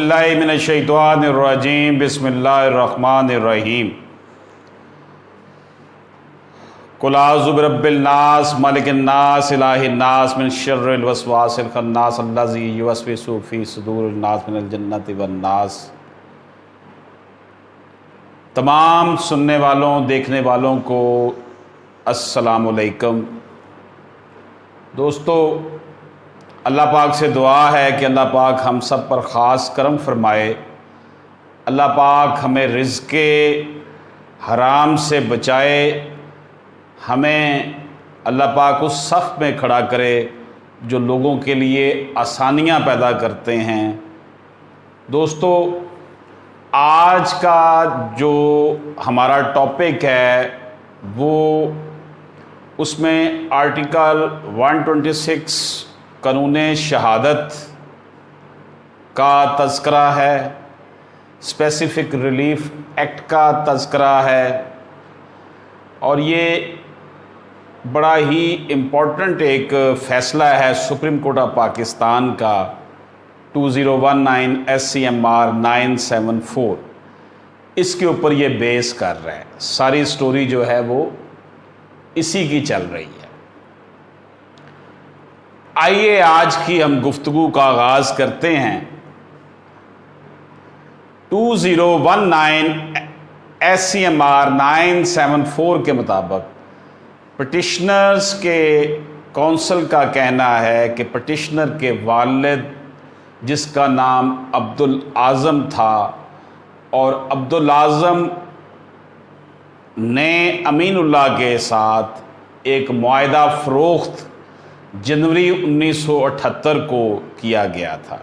मिनश्शैतानिर्रजीम बिस्मिल्लाहिर्रहमानिर्रहीम। कुल आऊज़ु बिरब्बिल नास मलिकिन नास इलाहिन नास मिन शर्रिल वस्वासिल खन्नास अल्लज़ी युवस्विसु फ़ी सुदूरिन नास मिनल जन्नति वन नास। तमाम सुनने वालों देखने वालों को अस्सलामु अलैकुम। दोस्तों, अल्लाह पाक से दुआ है कि अल्लाह पाक हम सब पर ख़ास करम फरमाए। अल्लाह पाक हमें रिज़्क़े हराम से बचाए, हमें अल्लाह पाक उस सफ़ में खड़ा करे जो लोगों के लिए आसानियाँ पैदा करते हैं। दोस्तों, आज का जो हमारा टॉपिक है वो उसमें आर्टिकल 126 कानून शहादत का तज़किरा है, स्पेसिफ़िक रिलीफ एक्ट का तज़किरा है और ये बड़ा ही इम्पोर्टेंट एक फ़ैसला है सुप्रीम कोर्ट ऑफ पाकिस्तान का 2019 SCMR 974। इसके ऊपर ये बेस कर रहा है। सारी स्टोरी जो है वो इसी की चल रही है। आइए आज की हम गुफ्तगू का आगाज़ करते हैं। 2019 SCMR 974 के मुताबिक पटिशनर्स के कौंसल का कहना है कि पटिशनर के वालिद, जिसका नाम अब्दुल आज़म था, और अब्दुल आज़म ने अमीनुल्लाह के साथ एक मुआहदा फ़रोख्त जनवरी 1978 को किया गया था।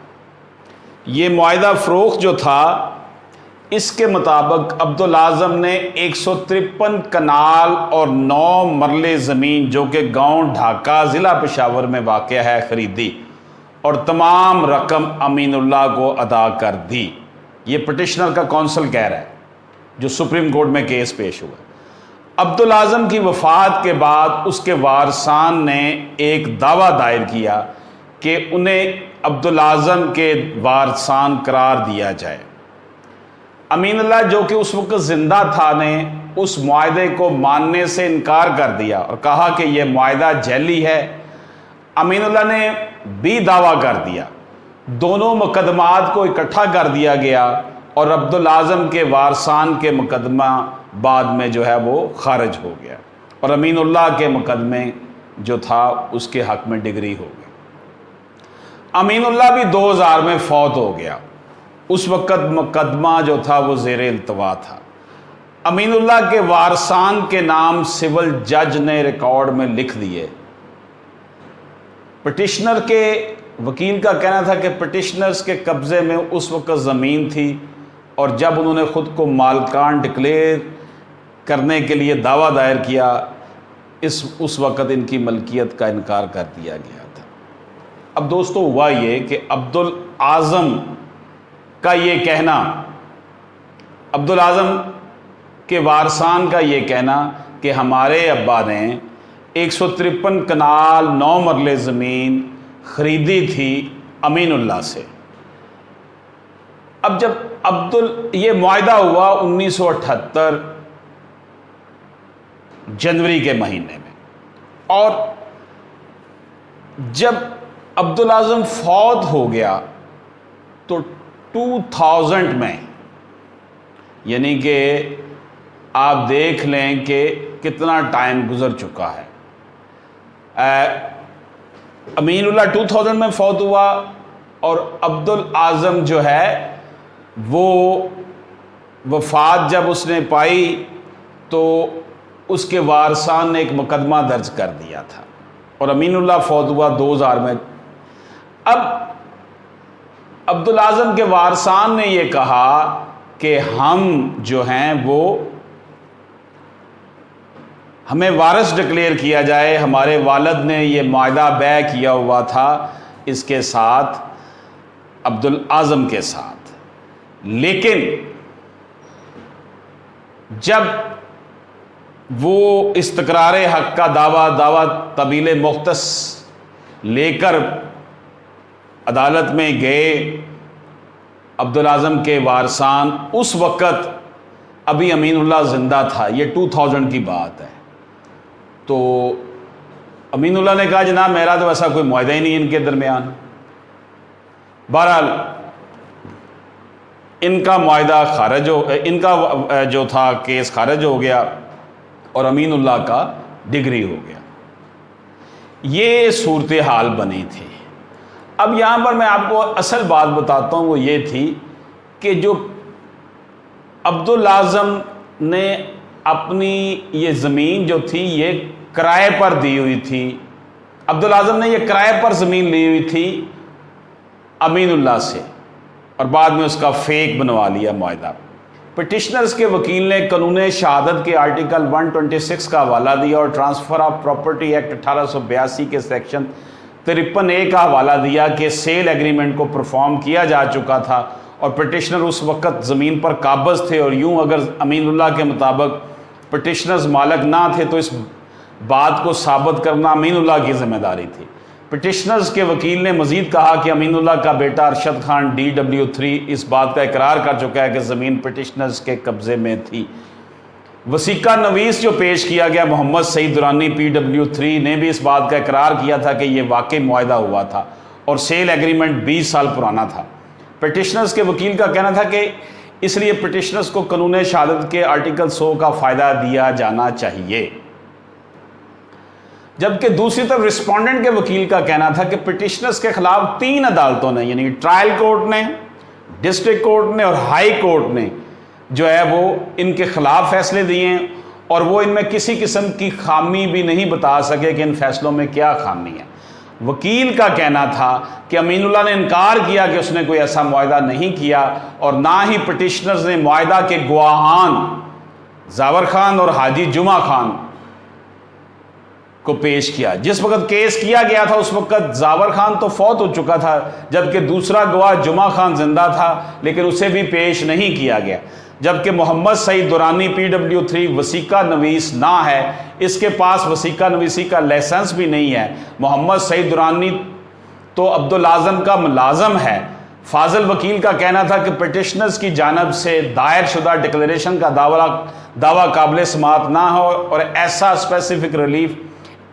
ये मुआहदा फ़रोख्त जो था, इसके मुताबिक अब्दुल आज़म ने 153 कनाल और 9 मरले ज़मीन जो कि गांव ढाका ज़िला पेशावर में वाक़या है ख़रीदी और तमाम रकम अमीनुल्लाह को अदा कर दी। ये पटिशनर का कौंसल कह रहा है जो सुप्रीम कोर्ट में केस पेश हुआ। अब्दुल आज़म की वफ़ात के बाद उसके वारसान ने एक दावा दायर किया कि उन्हें अब्दुल आज़म के वारसान करार दिया जाए। अमीनुल्लाह जो कि उस वक्त ज़िंदा था ने उस मुआहदे को मानने से इनकार कर दिया और कहा कि यह मुआहदा जैली है। अमीनुल्लाह ने भी दावा कर दिया। दोनों मुकदमात को इकट्ठा कर दिया गया और अब्दुल आज़म के वारसान के मुकदमा बाद में जो है वो खारिज हो गया और अमीनुल्लाह के मुकदमे जो था उसके हक़ में डिग्री हो गई। अमीनुल्लाह भी 2000 में फौत हो गया। उस वक़्त मुकदमा जो था वो ज़ेर इल्तवा था। अमीनुल्लाह के वारसान के नाम सिविल जज ने रिकॉर्ड में लिख दिए। पटिशनर के वकील का कहना था कि पटिशनर्स के कब्ज़े में उस वक़्त ज़मीन थी और जब उन्होंने ख़ुद को मालकान डिक्लेयर करने के लिए दावा दायर किया, उस वक़्त इनकी मलकियत का इनकार कर दिया गया था। अब दोस्तों, हुआ ये कि अब्दुल आज़म का ये कहना, अब्दुल आज़म के वारसान का ये कहना कि हमारे अब्बा ने 153 कनाल 9 मरले ज़मीन ख़रीदी थी अमीनुल्लाह से। अब जब ये मुआहदा हुआ 1978 जनवरी के महीने में, और जब अब्दुल आज़म फौत हो गया तो 2000 में, यानी कि आप देख लें कि कितना टाइम गुज़र चुका है। अमीनुल्लाह 2000 में फौत हुआ और अब्दुल आज़म जो है वो वफ़ात जब उसने पाई तो उसके वारसान ने एक मुकदमा दर्ज कर दिया था और अमीनुल्लाह फौत हुआ 2000 में। अब अब्दुल आज़म के वारसान ने ये कहा कि हम जो हैं वो हमें वारिस डिक्लेयर किया जाए। हमारे वालिद ने ये मुआहदा बै किया हुआ था इसके साथ, अब्दुल आज़म के साथ, लेकिन जब वो इस्तक़रार हक़ का दावा तबील मुख्तस लेकर अदालत में गए अब्दुल आज़म के वारसान उस वक़्त अभी अमीनुल्लाह ज़िंदा था, ये 2000 की बात है। तो अमीनुल्लाह ने कहा जनाब मेरा तो ऐसा कोई मुआहदा ही नहीं इनके दरमियान। बहरहाल इनका मुआहदा खारिज हो, इनका जो था केस खारिज हो गया और अमीनुल्लाह का डिग्री हो गया। ये सूरत हाल बनी थी। अब यहाँ पर मैं आपको असल बात बताता हूँ, वो ये थी कि जो अब्दुल आज़म ने अपनी ये ज़मीन जो थी ये किराए पर दी हुई थी। अब्दुल आज़म ने ये किराए पर ज़मीन ली हुई थी अमीनुल्लाह से और बाद में उसका फेक बनवा लिया मुआहदा। पिटिशनर्स के वकील ने कानून शहादत के आर्टिकल 126 का हवाला दिया और ट्रांसफ़र ऑफ प्रॉपर्टी एक्ट 1882 के सेक्शन 53A का हवाला दिया कि सेल एग्रीमेंट को परफॉर्म किया जा चुका था और पिटिशनर उस वक़्त ज़मीन पर काबज़ थे और यूं अगर अमीनुल्लाह के मुताबिक पिटिशनर्स मालक ना थे तो इस बात को साबित करना अमीनुल्लाह की ज़िम्मेदारी थी। पिटिशनर्स के वकील ने मज़ीद कहा कि अमीनुल्लाह का बेटा अरशद खान DW3 इस बात का इकरार कर चुका है कि ज़मीन पिटिशनर्स के कब्ज़े में थी। वसीका नवीस जो पेश किया गया मोहम्मद सईद दुरानी PW3 ने भी इस बात का इकरार किया था कि यह वाकई मुआहदा हुआ था और सेल एग्रीमेंट 20 साल पुराना था। पिटिशनर्स के वकील का कहना था कि इसलिए पिटिशनर्स को कानून शहादत के आर्टिकल 100 का फ़ायदा दिया जाना चाहिए। जबकि दूसरी तरफ रिस्पोंडेंट के वकील का कहना था कि पिटिशनर्स के खिलाफ 3 अदालतों ने यानी ट्रायल कोर्ट ने, डिस्ट्रिक्ट कोर्ट ने और हाई कोर्ट ने जो है वो इनके खिलाफ फैसले दिए हैं और वो इनमें किसी किस्म की खामी भी नहीं बता सके कि इन फैसलों में क्या खामी है। वकील का कहना था कि अमीनुल्लाह ने इनकार किया कि उसने कोई ऐसा मुआहदा नहीं किया और ना ही पिटिशनर्स ने मुआहदा के गवाहान जावर खान और हाजी जुमा खान को पेश किया। जिस वक्त केस किया गया था उस वक्त जावर खान तो फौत हो चुका था जबकि दूसरा गवाह जुमा खान जिंदा था, लेकिन उसे भी पेश नहीं किया गया। जबकि मोहम्मद सईद दुरानी PW3 वसीका नवीस ना है, इसके पास वसीका नवीसी का लाइसेंस भी नहीं है। मोहम्मद सईद दुरानी तो अब्दुल आज़म का मुलाजम है। फाजिल वकील का कहना था कि पिटिशनर्स की जानब से दायर शुदा डिक्लेरेशन का दावा काबिल समात ना हो और ऐसा स्पेसिफिक रिलीफ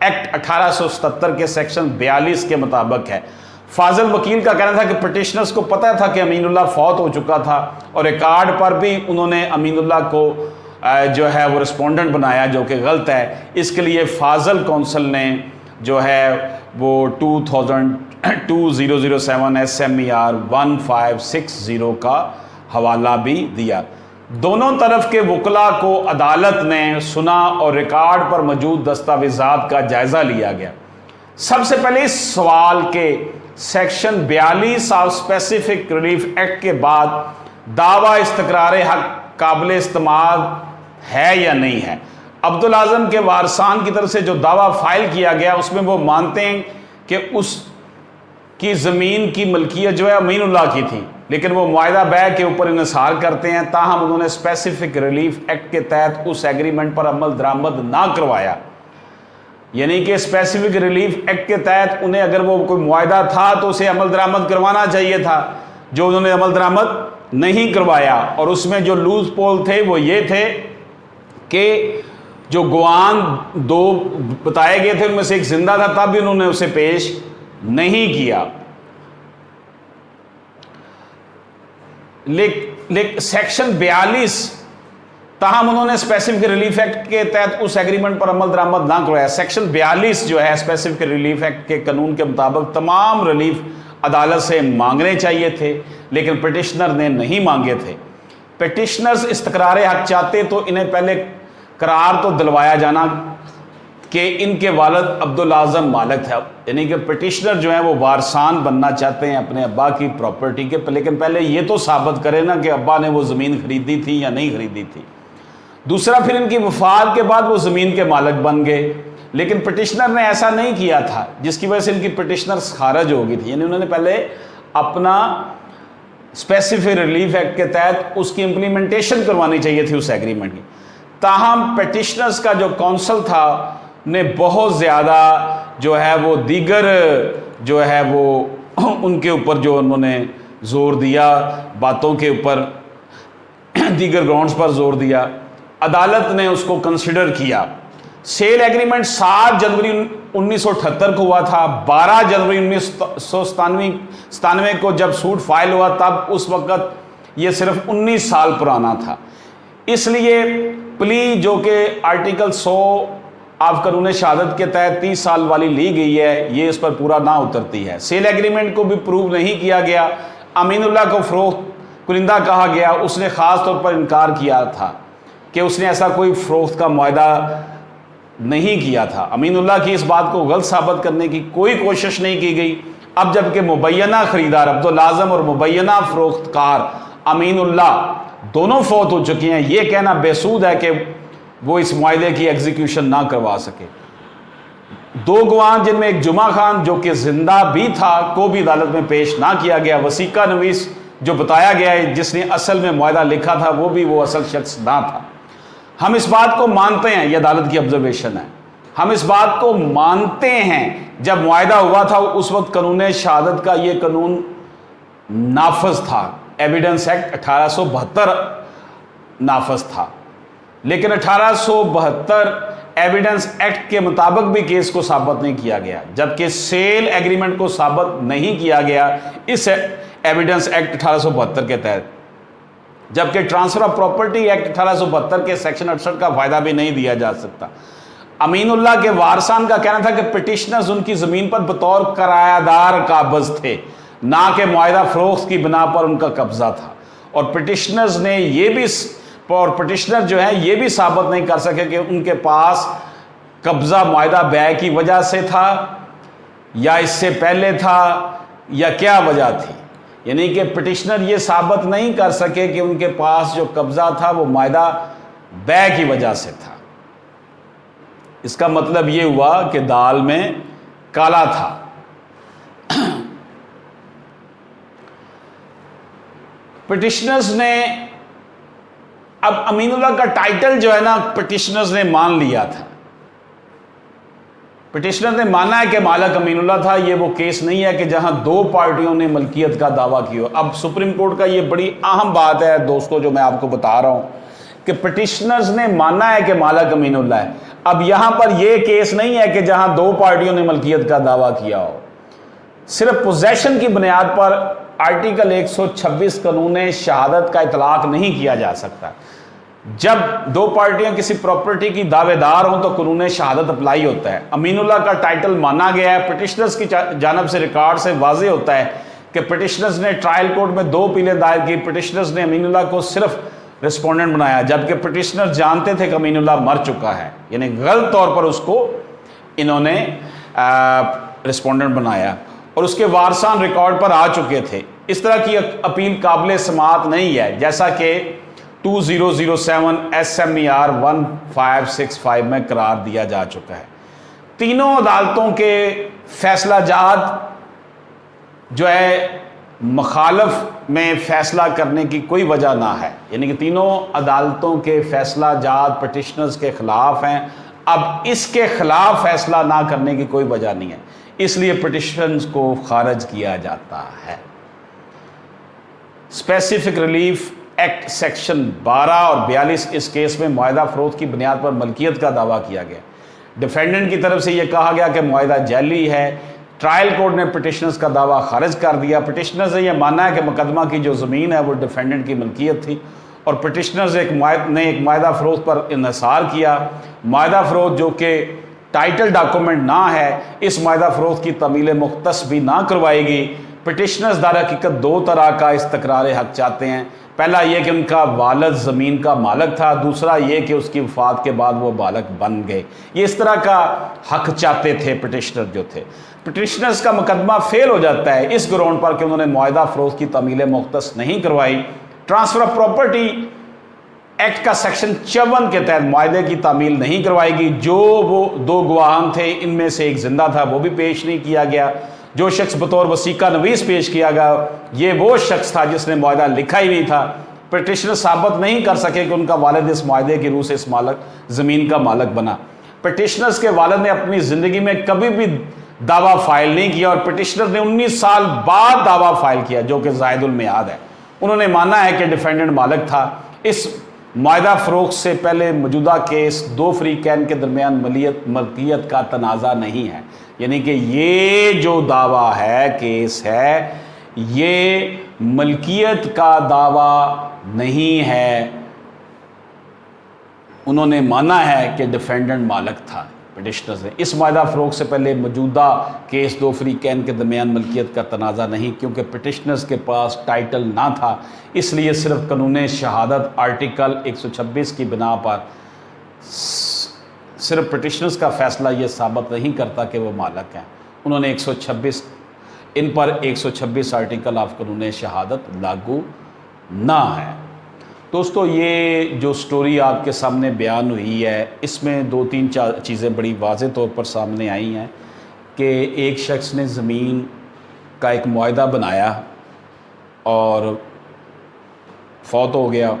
एक्ट 1877 के सेक्शन 42 के मुताबिक है। फाजिल वकील का कहना था कि पिटिशनर्स को पता था कि अमीनुल्लाह फौत हो चुका था और रिकॉर्ड पर भी उन्होंने अमीनुल्लाह को जो है वो रिस्पोंडेंट बनाया, जो कि गलत है। इसके लिए फाजिल कौंसल ने जो है वो 2007 SMER 1560 का हवाला भी दिया। दोनों तरफ के वकला को अदालत ने सुना और रिकॉर्ड पर मौजूद दस्तावेजात का जायज़ा लिया गया। सबसे पहले इस सवाल के section 42 of specific relief act के बाद दावा इस्तक़रार हक काबिल इस्तेमाल है या नहीं है। अब्दुल आज़म के वारसान की तरफ से जो दावा फाइल किया गया उसमें वो मानते हैं कि उसकी ज़मीन की मलकियत जो है अमीनुल्लाह की थी, लेकिन वो मुआहदा बै के ऊपर इन्हिसार करते हैं। ताहम उन्होंने स्पेसिफिक रिलीफ एक्ट के तहत उस एग्रीमेंट पर अमल दरामद ना करवाया। यानी कि स्पेसिफिक रिलीफ एक्ट के तहत उन्हें अगर वो कोई मुआहदा था तो उसे अमल दरामद करवाना चाहिए था, जो उन्होंने अमल दरामद नहीं करवाया। और उसमें जो लूज पोल थे वो ये थे कि जो गवान 2 बताए गए थे उनमें से एक जिंदा था, तब भी उन्होंने उसे पेश नहीं किया। सेक्शन 42 ताहम उन्होंने स्पेसिफिक रिलीफ एक्ट के तहत उस एग्रीमेंट पर अमल दरामद ना करवाया। सेक्शन 42 जो है स्पेसिफिक रिलीफ एक्ट के कानून के मुताबिक तमाम रिलीफ अदालत से मांगने चाहिए थे, लेकिन पिटिशनर ने नहीं मांगे थे। पिटिशनर्स इस्तक़रार हक चाहते तो इन्हें पहले करार तो दिलवाया जाना कि इनके वालिद अब्दुल आज़म मालिक था, यानी कि पिटिशनर जो है वो वारसान बनना चाहते हैं अपने अब्बा की प्रॉपर्टी के, लेकिन पहले ये तो साबित करें ना कि अब्बा ने वो ज़मीन खरीदी थी या नहीं खरीदी थी। दूसरा, फिर इनकी वफात के बाद वो ज़मीन के मालिक बन गए, लेकिन पिटिशनर ने ऐसा नहीं किया था, जिसकी वजह से इनकी पिटिशनर खारिज हो गई थी। यानी उन्होंने पहले अपना स्पेसिफिक रिलीफ एक्ट के तहत उसकी इम्प्लीमेंटेशन करवानी चाहिए थी उस एग्रीमेंट की। ताहम पिटिशनर्स का जो काउंसिल था ने बहुत ज़्यादा जो है वो दीगर जो है वो उनके ऊपर जो उन्होंने जोर दिया, बातों के ऊपर दीगर ग्राउंड्स पर जोर दिया। अदालत ने उसको कंसिडर किया। सेल एग्रीमेंट 7 जनवरी 1978 को हुआ था। 12 जनवरी 1997 को जब सूट फाइल हुआ तब उस वक्त ये सिर्फ 19 साल पुराना था। इसलिए प्ली जो कि आर्टिकल 100 आप कानून शहादत के तहत 30 साल वाली ली गई है, ये इस पर पूरा ना उतरती है। सेल एग्रीमेंट को भी प्रूव नहीं किया गया। अमीनुल्लाह को फरोख्त कुनिंदा कहा गया। उसने ख़ास तौर पर इनकार किया था कि उसने ऐसा कोई फ़रोख्त का मुआहदा नहीं किया था। अमीनुल्लाह की इस बात को गलत साबित करने की कोई कोशिश नहीं की गई। अब जबकि मुबैना ख़रीदार अब्दुल आज़म और मुबैना फ़रोख्तकार अमीनुल्लाह दोनों फौत हो चुके हैं, ये कहना बेसूद है कि वो इस मुआहदे की एग्जीक्यूशन ना करवा सके। 2 गवाह जिनमें एक जुमा खान जो कि जिंदा भी था को भी अदालत में पेश ना किया गया। वसीका नवीस जो बताया गया है जिसने असल में मुआहदा लिखा था वो भी वो असल शख्स ना था। हम इस बात को मानते हैं, यह अदालत की ऑब्जर्वेशन है, हम इस बात को मानते हैं जब मुआहदा हुआ था उस वक्त कानून शहादत का ये कानून नाफज था। एविडेंस एक्ट 1872 नाफज था, लेकिन 1872 एविडेंस एक्ट के मुताबिक भी केस को साबित नहीं किया गया, जबकि सेल एग्रीमेंट को साबित नहीं किया गया इस एविडेंस एक्ट 1872 के तहत, जबकि ट्रांसफर ऑफ प्रॉपर्टी एक्ट 1872 के सेक्शन 68 का फायदा भी नहीं दिया जा सकता। अमीनुल्लाह के वारसान का कहना था कि पिटिशनर्स उनकी जमीन पर बतौर किरायादार काबज थे, ना कि मुआहदा फरोख्त की बिना पर उनका कब्जा था। और पिटिशनर्स ने ये भी पिटिशनर जो है ये भी साबित नहीं कर सके कि उनके पास कब्जा मुआहदा बै की वजह से था या इससे पहले था या क्या वजह थी। यानी कि पिटिशनर ये साबित नहीं कर सके कि उनके पास जो कब्जा था वो मुआहदा बै की वजह से था। इसका मतलब ये हुआ कि दाल में काला था। पिटिशनर्स ने अब अमीनुल्लाह का टाइटल जो है ना पिटिशनर्स ने मान लिया था। पिटिशनर ने माना है कि मालिक अमीनुल्लाह था। ये वो केस नहीं है कि जहां 2 पार्टियों ने मलकियत का दावा किया। अब सुप्रीम कोर्ट का ये बड़ी अहम बात है दोस्तों जो मैं आपको बता रहा हूं कि पिटिशनर्स ने माना है कि मालिक अमीनुल्लाह है। अब यहां पर यह केस नहीं है कि जहां 2 पार्टियों ने मलकियत का दावा किया हो। सिर्फ पोजेशन की बुनियाद पर आर्टिकल 126 कानून शहादत का इतलाक नहीं किया जा सकता। जब 2 पार्टियां किसी प्रॉपर्टी की दावेदार हों तो कानून शहादत अप्लाई होता है। अमीनुल्लाह का टाइटल माना गया है। पिटिशनर्स की जानब से रिकॉर्ड से वाज़ेह होता है कि पिटिशनर्स ने ट्रायल कोर्ट में 2 अपीलें दायर की। पिटिशनर्स ने अमीनुल्लाह को सिर्फ रिस्पोंडेंट बनाया, जबकि पिटिशनर्स जानते थे कि अमीनुल्लाह मर चुका है, यानी गलत तौर पर उसको इन्होंने रिस्पोंडेंट बनाया और उसके वारसान रिकॉर्ड पर आ चुके थे। इस तरह की अपील काबिल समाअत नहीं है, जैसा कि 2007 SMER 1565 में करार दिया जा चुका है। तीनों अदालतों के फैसला जात जो है मुखालफ में फैसला करने की कोई वजह ना है, यानी कि तीनों अदालतों के फैसला जात पिटिशनर्स के खिलाफ हैं। अब इसके खिलाफ फैसला ना करने की कोई वजह नहीं है, इसलिए पिटिशंस को खारिज किया जाता है। स्पेसिफिक रिलीफ एक्ट सेक्शन 12 और 42 इस केस में मुआहदा फरोख्त की बुनियाद पर मलकियत का दावा किया गया। डिफेंडेंट की तरफ से यह कहा गया कि मुआहदा जाली है। ट्रायल कोर्ट ने पिटिशनर्स का दावा खारिज कर दिया। पिटिशनर्स ने यह माना है कि मुकदमा की जो ज़मीन है वो डिफेंडेंट की मलकियत थी और पिटिशनर्स ने एक मुआहदा फरोख्त पर इन्हिसार किया। मुआहदा फरोख्त जो कि टाइटल डॉक्यूमेंट ना है, इस मुआहदा फरोख्त की तमील मुख्तस भी ना करवाएगी। पिटिशनर्स दर हकीकत 2 तरह का इस्तक़रार हक चाहते हैं। पहला ये कि उनका वालिद ज़मीन का मालिक था, दूसरा ये कि उसकी वफ़ात के बाद वो मालिक बन गए। ये इस तरह का हक चाहते थे पिटिशनर जो थे। पिटिशनर्स का मुकदमा फेल हो जाता है इस ग्राउंड पर कि उन्होंने मुआहदा फरोख्त की तमील मुख्तस नहीं करवाई। ट्रांसफ़र ऑफ प्रॉपर्टी एक्ट का सेक्शन 54 के तहत मुआहदे की तामील नहीं करवाएगी। जो वो 2 गवाहान थे इनमें से एक जिंदा था, वो भी पेश नहीं किया गया। जो शख्स बतौर वसीका नवीस पेश किया गया ये वो शख्स था जिसने मुआहदा लिखा ही नहीं था। पिटिशनर साबित नहीं कर सके कि उनका वालिद इस मुआहदे की रूह से इस मालिक ज़मीन का मालिक बना। पिटिशनर्स के वालिद ने अपनी ज़िंदगी में कभी भी दावा फाइल नहीं किया और पिटिशनर ने 19 साल बाद दावा फाइल किया, जो कि ज़ायदुल मियाद है। उन्होंने माना है कि डिफेंडेंट मालिक था। इस मुआहदा फ़रोख्त से पहले मौजूदा केस दो फ़रीक़ैन के दरमियान मलकियत का तनाज़ा नहीं है, यानी कि ये जो दावा है, केस है, ये मलकियत का दावा नहीं है। उन्होंने माना है कि डिफेंडेंट मालिक था पिटिशनर्स ने। इस मुआहदा फ़रोख्त से पहले मौजूदा केस दो फ़रीक़ैन के दरमियान मलकियत का तनाज़ा नहीं, क्योंकि पिटिशनर्स के पास टाइटल ना था, इसलिए सिर्फ कानून शहादत आर्टिकल 126 की बिना पर सिर्फ पिटिशनर्स का फ़ैसला ये साबित नहीं करता कि वो मालिक हैं। उन्होंने 126 इन पर 126 आर्टिकल ऑफ कानून शहादत लागू ना है। दोस्तों, ये जो स्टोरी आपके सामने बयान हुई है, इसमें दो तीन चार चीज़ें बड़ी वाज़ेह तौर पर सामने आई हैं कि एक शख्स ने ज़मीन का एक मुआहदा बनाया और फौत हो गया।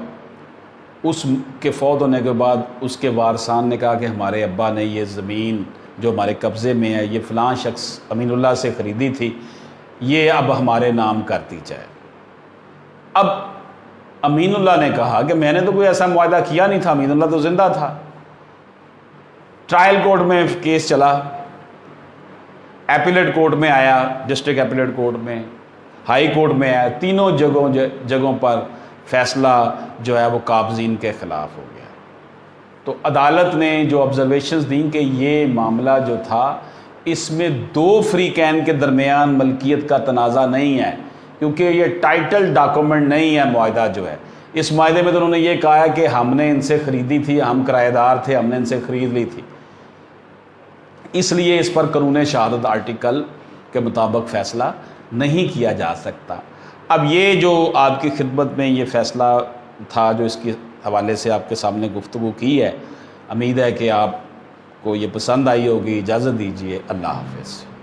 उसके फौत होने के बाद उसके वारसान ने कहा कि हमारे अब्बा ने ये ज़मीन जो हमारे कब्ज़े में है, ये फ़लाँ शख्स अमीनुल्लाह से ख़रीदी थी, ये अब हमारे नाम कर दी जाए। अब अमीनुल्लाह ने कहा कि मैंने तो कोई ऐसा मुआहदा किया नहीं था, अमीनुल्लाह तो ज़िंदा था। ट्रायल कोर्ट में केस चला, एपीलेट कोर्ट में आया, डिस्ट्रिक्ट एपीलेट कोर्ट में, हाई कोर्ट में आया, तीनों जगहों पर फैसला जो है वो काबज़ीन के ख़िलाफ़ हो गया। तो अदालत ने जो ऑब्जर्वेशंस दी कि ये मामला जो था, इसमें दो फ़रीक़ैन के दरमियान मलकियत का तनाज़ा नहीं है, क्योंकि ये टाइटल डॉक्यूमेंट नहीं है मुआहदा जो है। इस मुआहदे में तो उन्होंने ये कहा है कि हमने इनसे ख़रीदी थी, हम किराएदार थे, हमने इनसे ख़रीद ली थी, इसलिए इस पर कानून शहादत आर्टिकल के मुताबिक फ़ैसला नहीं किया जा सकता। अब ये जो आपकी खिदमत में ये फ़ैसला था, जो इसके हवाले से आपके सामने गुफ्तगू की है, उम्मीद है कि आपको ये पसंद आई होगी। इजाज़त दीजिए, अल्लाह हाफ़िज़।